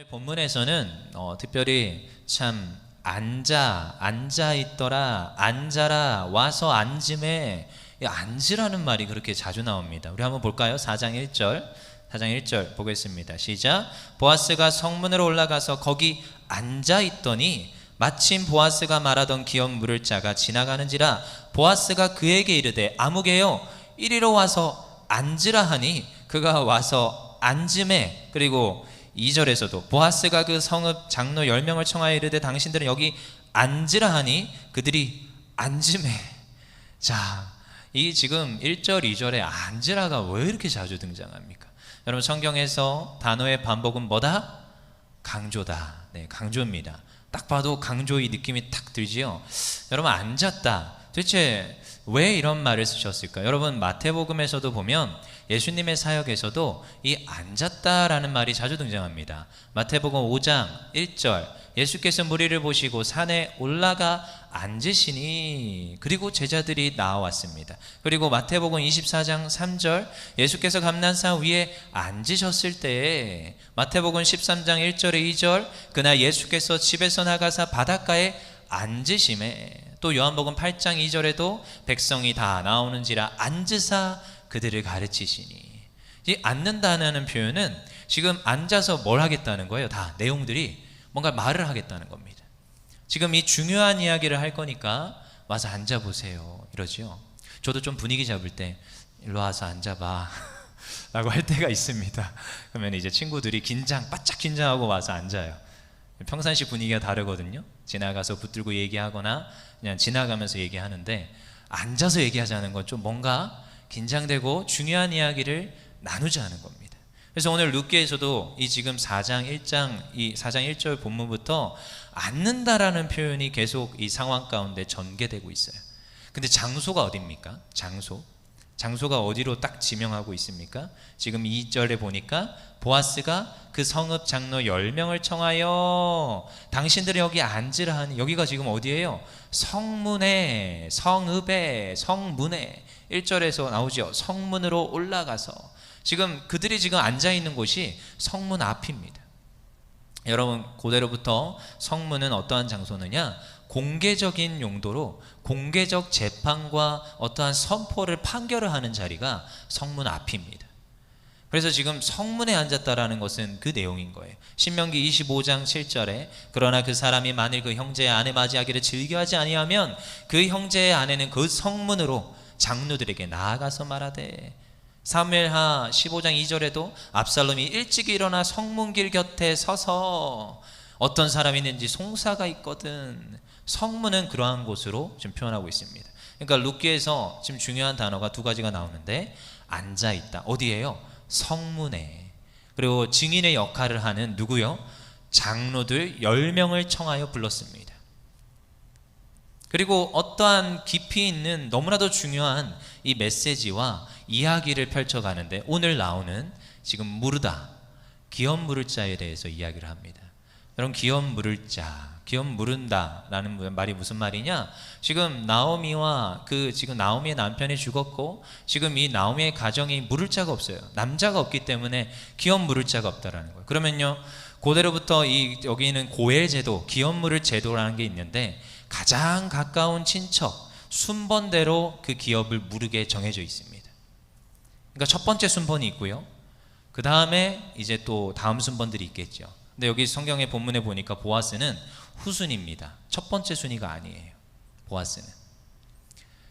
오늘 본문에서는 특별히 참 앉아 있더라, 앉아라, 와서 앉음에, 이 앉으라는 말이 그렇게 자주 나옵니다. 우리 한번 볼까요? 4장 1절 보겠습니다. 시작. 보아스가 성문으로 올라가서 거기 앉아 있더니 마침 보아스가 말하던 기업 물을 자가 지나가는지라. 보아스가 그에게 이르되 아무개여 이리로 와서 앉으라 하니 그가 와서 앉음에. 그리고 2절에서도 보아스가 그 성읍 장로 10명을 청하여 이르되 당신들은 여기 앉으라 하니 그들이 앉음에. 자, 이 지금 1절 2절에 앉으라가 왜 이렇게 자주 등장합니까? 여러분, 성경에서 단어의 반복은 뭐다? 강조다. 네, 강조입니다. 딱 봐도 강조의 느낌이 딱 들지요. 여러분, 앉았다. 도대체 왜 이런 말을 쓰셨을까? 여러분, 마태복음에서도 보면 예수님의 사역에서도 이 앉았다라는 말이 자주 등장합니다. 마태복음 5장 1절, 예수께서 무리를 보시고 산에 올라가 앉으시니 그리고 제자들이 나왔습니다. 그리고 마태복음 24장 3절, 예수께서 감난산 위에 앉으셨을 때에 마태복음 13장 1절에 2절, 그날 예수께서 집에서 나가사 바닷가에 앉으심에. 또 요한복음 8장 2절에도 백성이 다 나오는지라 앉으사 그들을 가르치시니. 이 앉는다는 표현은 지금 앉아서 뭘 하겠다는 거예요. 다 내용들이 뭔가 말을 하겠다는 겁니다. 지금 이 중요한 이야기를 할 거니까 와서 앉아보세요 이러죠. 저도 좀 분위기 잡을 때 일로 와서 앉아봐 라고 할 때가 있습니다. 그러면 이제 친구들이 바짝 긴장하고 와서 앉아요. 평상시 분위기가 다르거든요. 지나가서 붙들고 얘기하거나 그냥 지나가면서 얘기하는데, 앉아서 얘기하자는 건 좀 뭔가 긴장되고 중요한 이야기를 나누자는 겁니다. 그래서 오늘 룻기에서도 이 지금 4장 1절 본문부터 앉는다라는 표현이 계속 이 상황 가운데 전개되고 있어요. 근데 장소가 어디입니까? 장소가 어디로 딱 지명하고 있습니까? 지금 2절에 보니까 보아스가 그 성읍 장로 10명을 청하여 당신들이 여기 앉으라 하니, 여기가 지금 어디예요? 성문에, 성읍에, 성문에. 1절에서 나오죠. 성문으로 올라가서. 지금 그들이 지금 앉아있는 곳이 성문 앞입니다. 여러분, 고대로부터 성문은 어떠한 장소느냐? 공개적인 용도로 공개적 재판과 어떠한 선포를 판결을 하는 자리가 성문 앞입니다. 그래서 지금 성문에 앉았다라는 것은 그 내용인 거예요. 신명기 25장 7절에 그러나 그 사람이 만일 그 형제의 아내 맞이하기를 즐겨하지 아니하면 그 형제의 아내는 그 성문으로 장로들에게 나아가서 말하되. 사무엘하 15장 2절에도 압살롬이 일찍 일어나 성문길 곁에 서서 어떤 사람이 있는지 송사가 있거든. 성문은 그러한 곳으로 지금 표현하고 있습니다. 그러니까 룻기에서 지금 중요한 단어가 두 가지가 나오는데, 앉아있다. 어디예요? 성문에. 그리고 증인의 역할을 하는 누구요? 장로들 10명을 청하여 불렀습니다. 그리고 어떠한 깊이 있는 너무나도 중요한 이 메시지와 이야기를 펼쳐가는데, 오늘 나오는 지금 무르다, 기업 물을 자에 대해서 이야기를 합니다. 여러분, 기업 물을 자, 기업 무른다 라는 말이 무슨 말이냐? 지금 나오미와 지금 나오미의 남편이 죽었고 지금 이 나오미의 가정이 물을 자가 없어요. 남자가 없기 때문에 기업 물을 자가 없다라는 거예요. 그러면요, 고대로부터 여기는 고엘 제도, 기업 물을 제도라는 게 있는데, 가장 가까운 친척 순번대로 그 기업을 무르게 정해져 있습니다. 그러니까 첫 번째 순번이 있고요, 그 다음에 이제 또 다음 순번들이 있겠죠. 근데 여기 성경의 본문에 보니까 보아스는 후순입니다. 첫 번째 순위가 아니에요, 보아스는.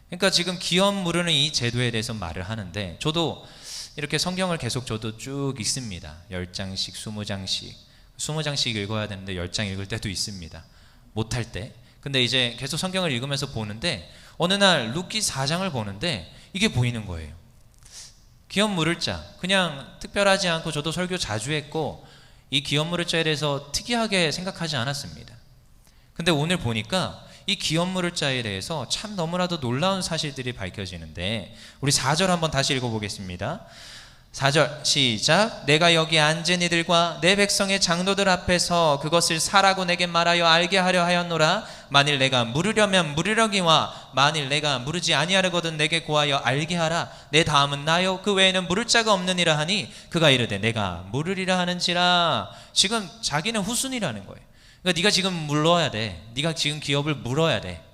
그러니까 지금 기업 무르는 이 제도에 대해서 말을 하는데, 저도 이렇게 성경을 계속 저도 쭉 읽습니다. 10장씩 20장씩 읽어야 되는데 10장 읽을 때도 있습니다, 못할 때. 근데 이제 계속 성경을 읽으면서 보는데 어느 날 룻기 4장을 보는데 이게 보이는 거예요. 기업 물을 자, 그냥 특별하지 않고, 저도 설교 자주 했고 이 기업 물을 자에 대해서 특이하게 생각하지 않았습니다. 근데 오늘 보니까 이 기업 물을 자에 대해서 참 너무나도 놀라운 사실들이 밝혀지는데, 우리 4절 한번 다시 읽어보겠습니다. 4절 시작. 내가 여기 앉은 이들과 내 백성의 장로들 앞에서 그것을 사라고 내게 말하여 알게 하려 하였노라. 만일 내가 물으려면 물으려기와 만일 내가 물으지 아니하려거든 내게 구하여 알게 하라. 내 다음은 나요 그 외에는 물을 자가 없느니라 하니 그가 이르되 내가 물으리라 하는지라. 지금 자기는 후순이라는 거예요. 그러니까 네가 지금 물어야 돼. 네가 지금 기업을 물어야 돼.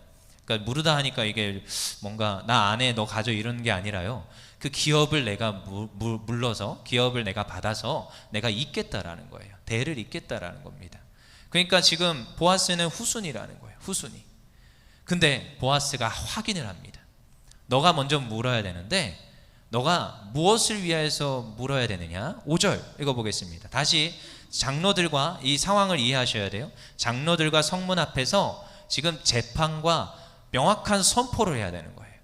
그러니까 물으다 하니까 이게 뭔가 나 안에 너 가져 이런 게 아니라요. 그 기업을 내가 물러서 기업을 내가 받아서 내가 잇겠다라는 거예요. 대를 잇겠다라는 겁니다. 그러니까 지금 보아스는 후순이라는 거예요. 후순이. 근데 보아스가 확인을 합니다. 너가 먼저 물어야 되는데 너가 무엇을 위하여서 물어야 되느냐? 5절 읽어보겠습니다. 다시 장로들과 이 상황을 이해하셔야 돼요. 장로들과 성문 앞에서 지금 재판과 명확한 선포를 해야 되는 거예요.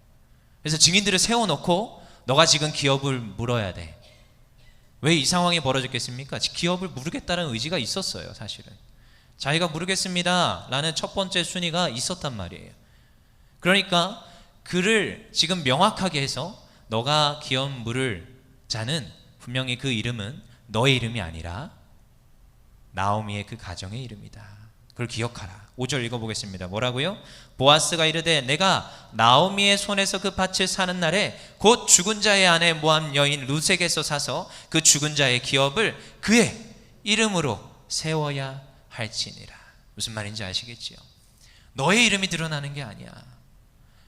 그래서 증인들을 세워놓고 너가 지금 기업을 물어야 돼. 왜 이 상황이 벌어졌겠습니까? 기업을 물으겠다는 의지가 있었어요. 사실은 자기가 물으겠습니다 라는 첫 번째 순위가 있었단 말이에요. 그러니까 그를 지금 명확하게 해서 너가 기업 물을 자는 분명히 그 이름은 너의 이름이 아니라 나오미의 그 가정의 이름이다. 그걸 기억하라. 5절 읽어보겠습니다. 뭐라고요? 보아스가 이르되 내가 나오미의 손에서 그 밭을 사는 날에 곧 죽은 자의 아내 모압 여인 룻에게서 사서 그 죽은 자의 기업을 그의 이름으로 세워야 할지니라. 무슨 말인지 아시겠지요? 너의 이름이 드러나는 게 아니야.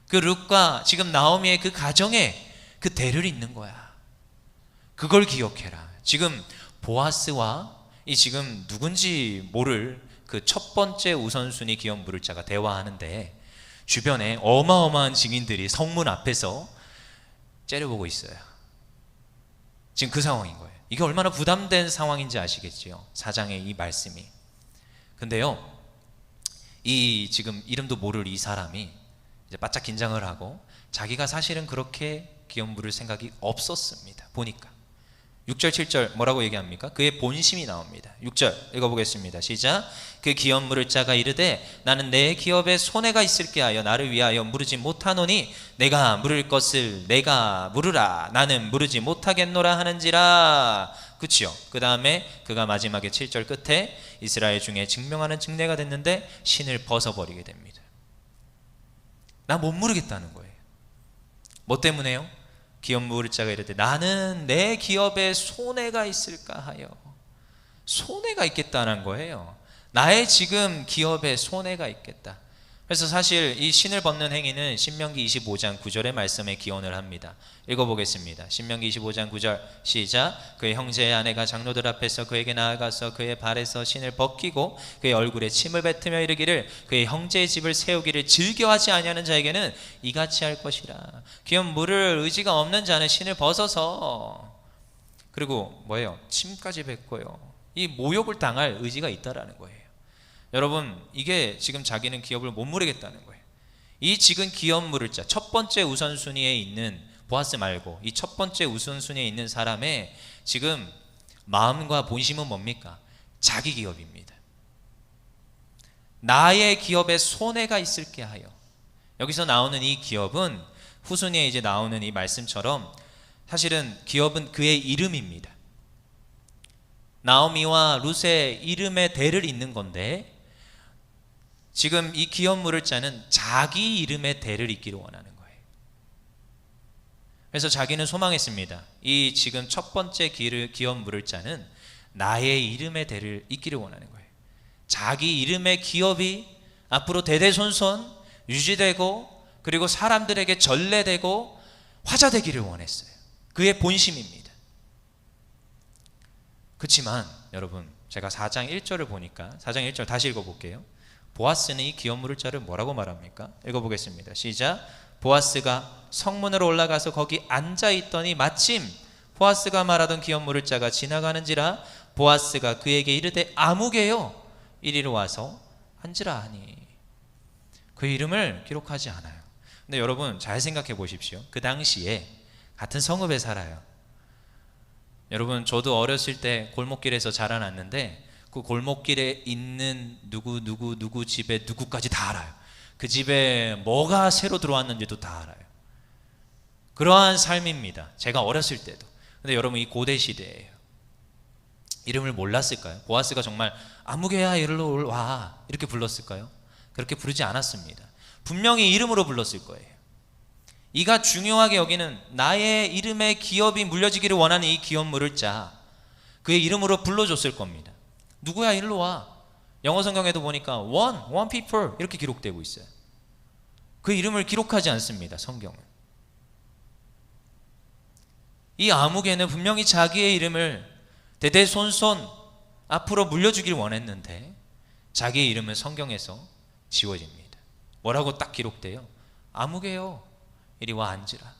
그 룻과 지금 나오미의 그 가정에 그 대를 잇는 거야. 그걸 기억해라. 지금 보아스와 이 지금 누군지 모를 그 첫 번째 우선순위 기업 물을 자가 대화하는데 주변에 어마어마한 증인들이 성문 앞에서 째려보고 있어요. 지금 그 상황인 거예요. 이게 얼마나 부담된 상황인지 아시겠지요? 4장의 이 말씀이. 근데요, 이 지금 이름도 모를 이 사람이 이제 바짝 긴장을 하고 자기가 사실은 그렇게 기업 물을 생각이 없었습니다. 보니까 6절 7절 뭐라고 얘기합니까? 그의 본심이 나옵니다. 6절 읽어보겠습니다. 시작. 그 기업 물을 자가 이르되 나는 내 기업에 손해가 있을게 하여 나를 위하여 물으지 못하노니 내가 물을 것을 내가 물으라. 나는 물으지 못하겠노라 하는지라. 그치요? 그 다음에 그가 마지막에 7절 끝에 이스라엘 중에 증명하는 증례가 됐는데 신을 벗어버리게 됩니다. 나 못 물으겠다는 거예요. 뭐 때문에요? 기업 물을 자가 이르되 나는 내 기업에 손해가 있을까 하여. 손해가 있겠다는 거예요. 나의 지금 기업에 손해가 있겠다. 그래서 사실 이 신을 벗는 행위는 신명기 25장 9절의 말씀에 기원을 합니다. 읽어보겠습니다. 신명기 25장 9절 시작. 그의 형제의 아내가 장로들 앞에서 그에게 나아가서 그의 발에서 신을 벗기고 그의 얼굴에 침을 뱉으며 이르기를 그의 형제의 집을 세우기를 즐겨하지 아니하는 자에게는 이같이 할 것이라. 기업 물을 의지가 없는 자는 신을 벗어서 그리고 뭐예요? 침까지 뱉고요. 이 모욕을 당할 의지가 있다라는 거예요. 여러분, 이게 지금 자기는 기업을 못 물으겠다는 거예요. 이 지금 기업 물을 자, 첫 번째 우선순위에 있는 보아스 말고 이 첫 번째 우선순위에 있는 사람의 지금 마음과 본심은 뭡니까? 자기 기업입니다. 나의 기업에 손해가 있을게 하여. 여기서 나오는 이 기업은 후순위에 이제 나오는 이 말씀처럼 사실은 기업은 그의 이름입니다. 나오미와 룻의 이름의 대를 잇는 건데 지금 이 기업 물을 자는 자기 이름의 대를 잇기를 원하는 거예요. 그래서 자기는 소망했습니다. 이 지금 첫 번째 기업 물을 자는 나의 이름의 대를 잇기를 원하는 거예요. 자기 이름의 기업이 앞으로 대대손손 유지되고 그리고 사람들에게 전래되고 화자되기를 원했어요. 그의 본심입니다. 그렇지만 여러분, 제가 4장 1절을 보니까 4장 1절 다시 읽어볼게요. 보아스는 이 기업 물을 자를 뭐라고 말합니까? 읽어보겠습니다. 시작. 보아스가 성문으로 올라가서 거기 앉아있더니 마침 보아스가 말하던 기업 물을 자가 지나가는지라. 보아스가 그에게 이르되 아무개요 이리로 와서 앉으라 하니. 그 이름을 기록하지 않아요. 근데 여러분 잘 생각해 보십시오. 그 당시에 같은 성읍에 살아요. 여러분, 저도 어렸을 때 골목길에서 자라났는데 그 골목길에 있는 누구 집에 누구까지 다 알아요. 그 집에 뭐가 새로 들어왔는지도 다 알아요. 그러한 삶입니다. 제가 어렸을 때도. 근데 여러분, 이 고대 시대예요. 이름을 몰랐을까요? 보아스가 정말 아무개야 이리로 와 이렇게 불렀을까요? 그렇게 부르지 않았습니다. 분명히 이름으로 불렀을 거예요. 이가 중요하게 여기는 나의 이름에 기업이 물려지기를 원하는 이 기업 물을 자, 그의 이름으로 불러줬을 겁니다. 누구야 일로 와. 영어 성경에도 보니까 one people 이렇게 기록되고 있어요. 그 이름을 기록하지 않습니다. 성경은. 이 아무개는 분명히 자기의 이름을 대대손손 앞으로 물려주길 원했는데 자기의 이름은 성경에서 지워집니다. 뭐라고 딱 기록돼요? 아무개요, 이리 와 앉으라.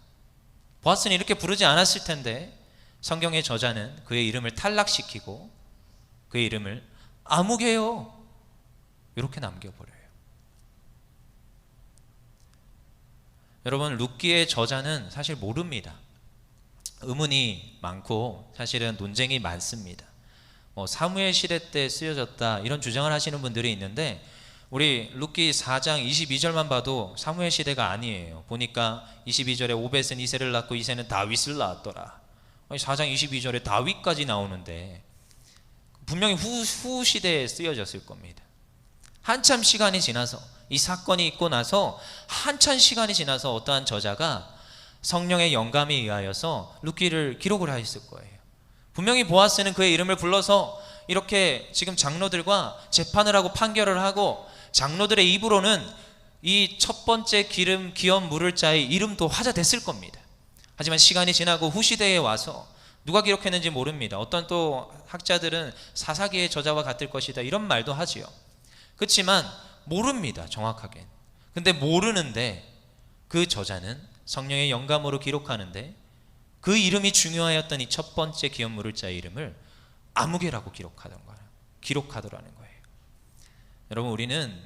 보아스는 이렇게 부르지 않았을 텐데 성경의 저자는 그의 이름을 탈락시키고 그의 이름을 아무개요 이렇게 남겨버려요. 여러분, 룻기의 저자는 사실 모릅니다. 의문이 많고 사실은 논쟁이 많습니다. 사무엘 시대 때 쓰여졌다 이런 주장을 하시는 분들이 있는데 우리 룻기 4장 22절만 봐도 사무엘 시대가 아니에요. 보니까 22절에 오벳은 이새를 낳고 이새는 다윗을 낳았더라. 4장 22절에 다윗까지 나오는데 분명히 후 시대에 쓰여졌을 겁니다. 한참 시간이 지나서 이 사건이 있고 나서 한참 시간이 지나서 어떠한 저자가 성령의 영감에 의하여서 룻기를 기록을 하였을 거예요. 분명히 보아스는 그의 이름을 불러서 이렇게 지금 장로들과 재판을 하고 판결을 하고 장로들의 입으로는 이 첫 번째 기업 물을 자의 이름도 화자됐을 겁니다. 하지만 시간이 지나고 후시대에 와서 누가 기록했는지 모릅니다. 어떤 또 학자들은 사사기의 저자와 같을 것이다 이런 말도 하지요. 그렇지만 모릅니다, 정확하게. 근데 모르는데 그 저자는 성령의 영감으로 기록하는데 그 이름이 중요하였던 이 첫 번째 기업 물을 자의 이름을 아무개라고 기록하더라는 거예요. 여러분, 우리는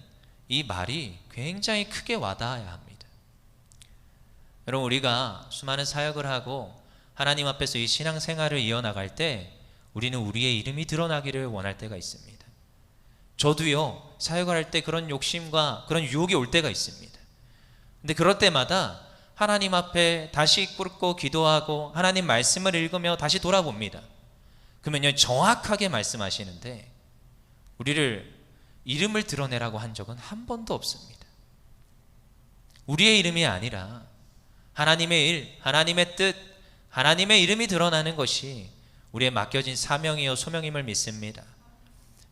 이 말이 굉장히 크게 와닿아야 합니다. 여러분, 우리가 수많은 사역을 하고 하나님 앞에서 이 신앙생활을 이어나갈 때 우리는 우리의 이름이 드러나기를 원할 때가 있습니다. 저도요, 사역을 할 때 그런 욕심과 그런 유혹이 올 때가 있습니다. 근데 그럴 때마다 하나님 앞에 다시 꿇고 기도하고 하나님 말씀을 읽으며 다시 돌아봅니다. 그러면요, 정확하게 말씀하시는데 우리를 이름을 드러내라고 한 적은 한 번도 없습니다. 우리의 이름이 아니라 하나님의 일, 하나님의 뜻, 하나님의 이름이 드러나는 것이 우리의 맡겨진 사명이요 소명임을 믿습니다.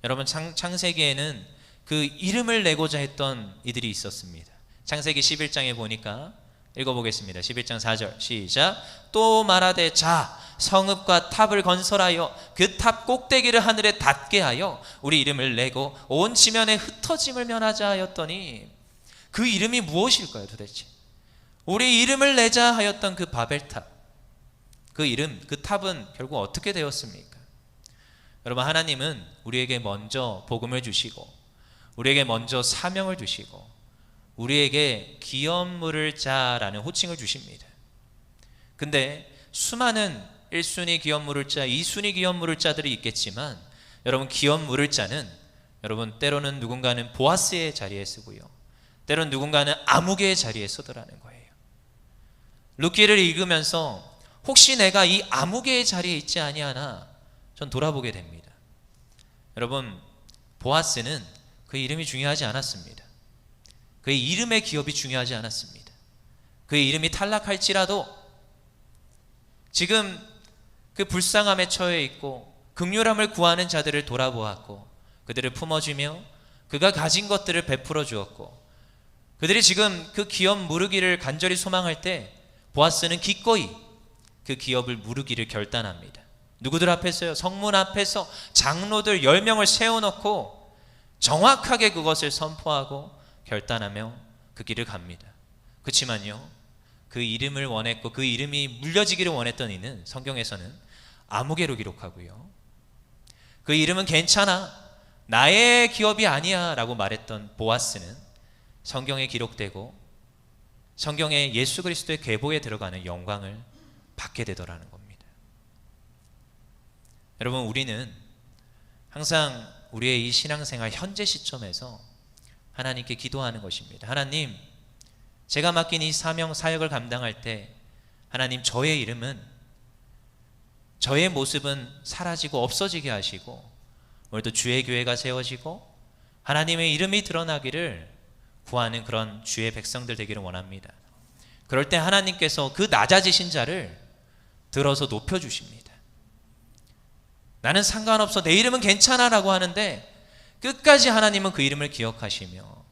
여러분, 창세기에는 그 이름을 내고자 했던 이들이 있었습니다. 창세기 11장에 보니까 읽어보겠습니다. 11장 4절 시작. 또 말하되 자 성읍과 탑을 건설하여 그 탑 꼭대기를 하늘에 닿게 하여 우리 이름을 내고 온 지면에 흩어짐을 면하자 하였더니 그 이름이 무엇일까요 도대체? 우리 이름을 내자 하였던 그 바벨탑, 그 이름, 그 탑은 결국 어떻게 되었습니까? 여러분, 하나님은 우리에게 먼저 복음을 주시고 우리에게 먼저 사명을 주시고 우리에게 기업 물을 자라는 호칭을 주십니다. 근데 수많은 1순위 기업 물을 자, 2순위 기업 물을 자들이 있겠지만 여러분, 기업 물을 자는 여러분 때로는 누군가는 보아스의 자리에 쓰고요, 때로는 누군가는 아무개의 자리에 쓰더라는 거예요. 룻기를 읽으면서 혹시 내가 이 아무개의 자리에 있지 아니하나 전 돌아보게 됩니다. 여러분, 보아스는 그 이름이 중요하지 않았습니다. 그의 이름의 기업이 중요하지 않았습니다. 그의 이름이 탈락할지라도 지금 그 불쌍함에 처해 있고 긍휼함을 구하는 자들을 돌아보았고 그들을 품어주며 그가 가진 것들을 베풀어 주었고 그들이 지금 그 기업 무르기를 간절히 소망할 때 보아스는 기꺼이 그 기업을 무르기를 결단합니다. 누구들 앞에서요? 성문 앞에서 장로들 10명을 세워놓고 정확하게 그것을 선포하고 결단하며 그 길을 갑니다. 그렇지만요, 그 이름을 원했고 그 이름이 물려지기를 원했던 이는 성경에서는 아무개로 기록하고요, 그 이름은 괜찮아, 나의 기업이 아니야 라고 말했던 보아스는 성경에 기록되고 성경에 예수 그리스도의 계보에 들어가는 영광을 받게 되더라는 겁니다. 여러분, 우리는 항상 우리의 이 신앙생활 현재 시점에서 하나님께 기도하는 것입니다. 하나님, 제가 맡긴 이 사명 사역을 감당할 때 하나님, 저의 이름은, 저의 모습은 사라지고 없어지게 하시고 오늘도 주의 교회가 세워지고 하나님의 이름이 드러나기를 구하는 그런 주의 백성들 되기를 원합니다. 그럴 때 하나님께서 그 낮아지신 자를 들어서 높여주십니다. 나는 상관없어, 내 이름은 괜찮아 라고 하는데 끝까지 하나님은 그 이름을 기억하시며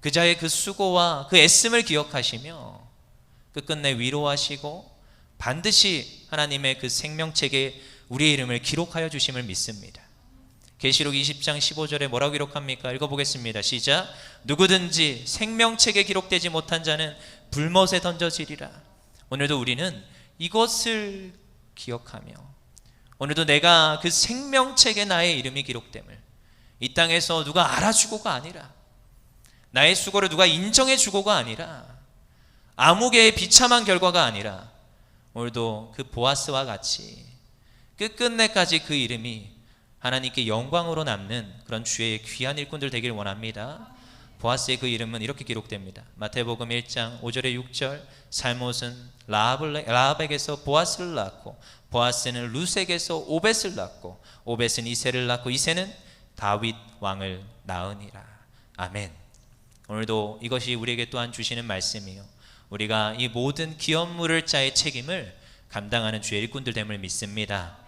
그 자의 그 수고와 그 애씀을 기억하시며 끝끝내 위로하시고 반드시 하나님의 그 생명책에 우리의 이름을 기록하여 주심을 믿습니다. 계시록 20장 15절에 뭐라고 기록합니까? 읽어보겠습니다. 시작. 누구든지 생명책에 기록되지 못한 자는 불못에 던져지리라. 오늘도 우리는 이것을 기억하며 오늘도 내가 그 생명책에 나의 이름이 기록됨을 이 땅에서 누가 알아주고가 아니라 나의 수고를 누가 인정해주고가 아니라 아무개의 비참한 결과가 아니라 오늘도 그 보아스와 같이 끝끝내까지 그 이름이 하나님께 영광으로 남는 그런 주의 귀한 일꾼들 되기를 원합니다. 보아스의 그 이름은 이렇게 기록됩니다. 마태복음 1장 5절에 6절 살못은 라합에게서 보아스를 낳고 보아스는 룻에게서 오벳을 낳고 오벳은 이새를 낳고 이새는 다윗 왕을 낳으니라. 아멘. 오늘도 이것이 우리에게 또한 주시는 말씀이요, 우리가 이 모든 기업 물을 자의 책임을 감당하는 주의 일꾼들 됨을 믿습니다.